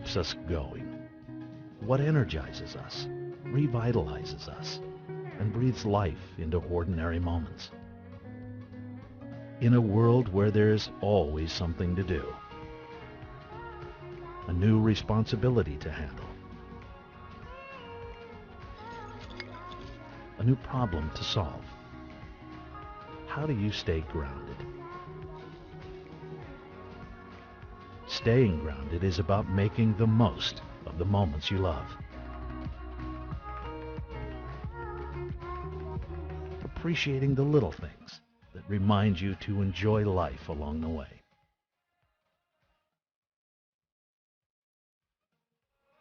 keeps us going? What energizes us, revitalizes us, and breathes life into ordinary moments? In a world where there's always something to do, a new responsibility to handle, a new problem to solve, how do you stay grounded? Staying grounded is about making the most of the moments you love. Appreciating the little things that remind you to enjoy life along the way.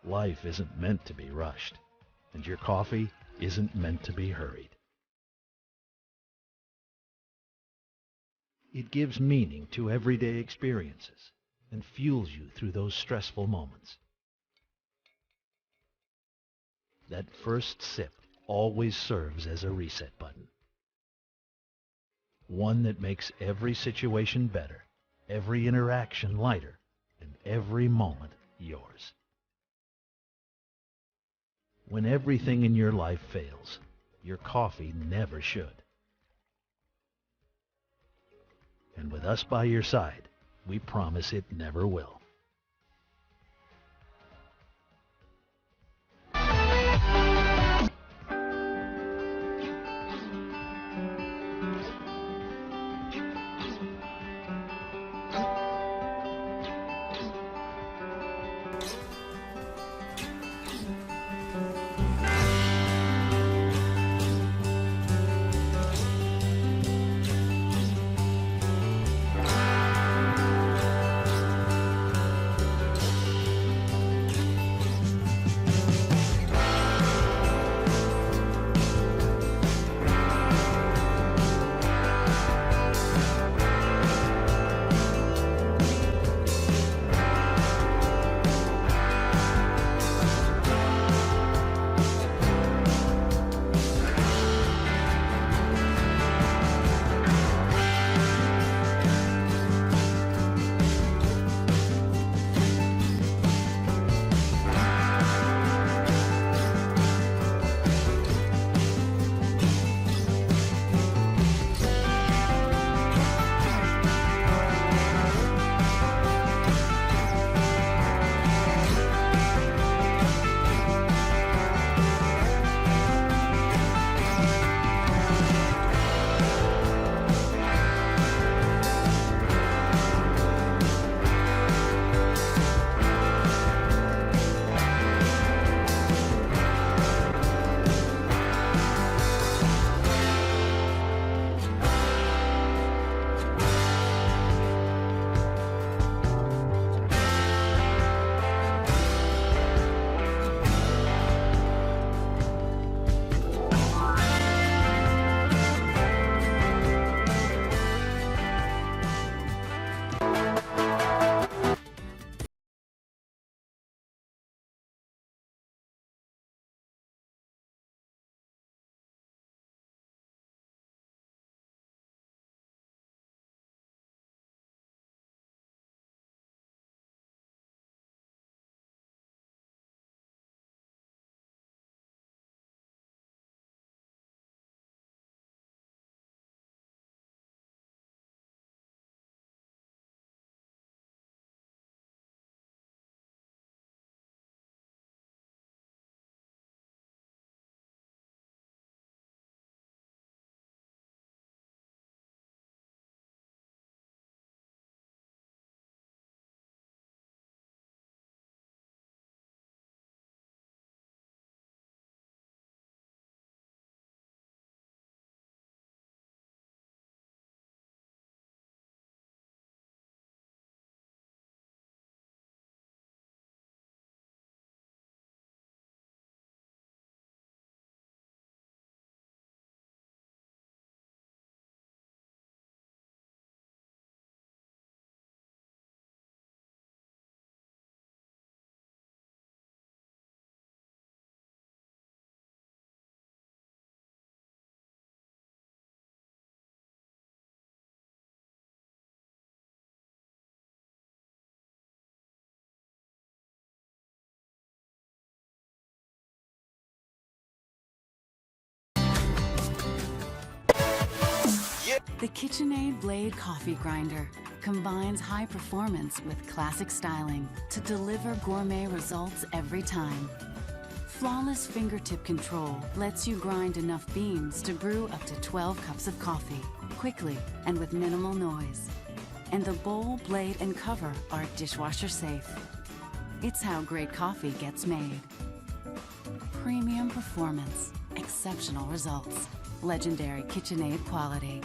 Life isn't meant to be rushed, and your coffee isn't meant to be hurried. It gives meaning to everyday experiences and fuels you through those stressful moments. That first sip always serves as a reset button. One that makes every situation better, every interaction lighter, and every moment yours. When everything in your life fails, your coffee never should. And with us by your side, we promise it never will. The KitchenAid Blade Coffee Grinder combines high performance with classic styling to deliver gourmet results every time. Flawless fingertip control lets you grind enough beans to brew up to 12 cups of coffee, quickly and with minimal noise. And the bowl, blade, and cover are dishwasher safe. It's how great coffee gets made. Premium performance, exceptional results, legendary KitchenAid quality.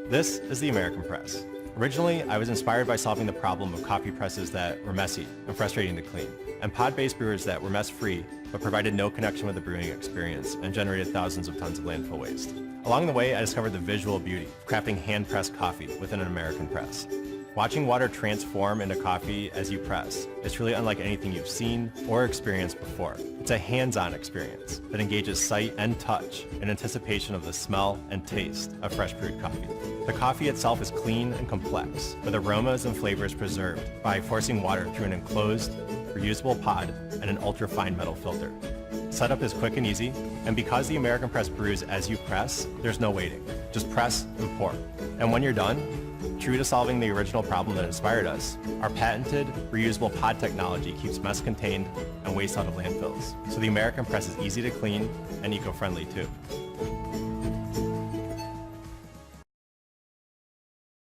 This is the American Press. Originally, I was inspired by solving the problem of coffee presses that were messy and frustrating to clean, and pod-based brewers that were mess-free but provided no connection with the brewing experience and generated thousands of tons of landfill waste. Along the way, I discovered the visual beauty of crafting hand-pressed coffee within an American press. Watching water transform into coffee as you press is truly unlike anything you've seen or experienced before. It's a hands-on experience that engages sight and touch in anticipation of the smell and taste of fresh brewed coffee. The coffee itself is clean and complex, with aromas and flavors preserved by forcing water through an enclosed, reusable pod and an ultra-fine metal filter. Setup is quick and easy, and because the American Press brews as you press, there's no waiting. Just press and pour. And when you're done, true to solving the original problem that inspired us, our patented reusable pod technology keeps mess contained and waste out of landfills. So the American Press is easy to clean and eco-friendly too.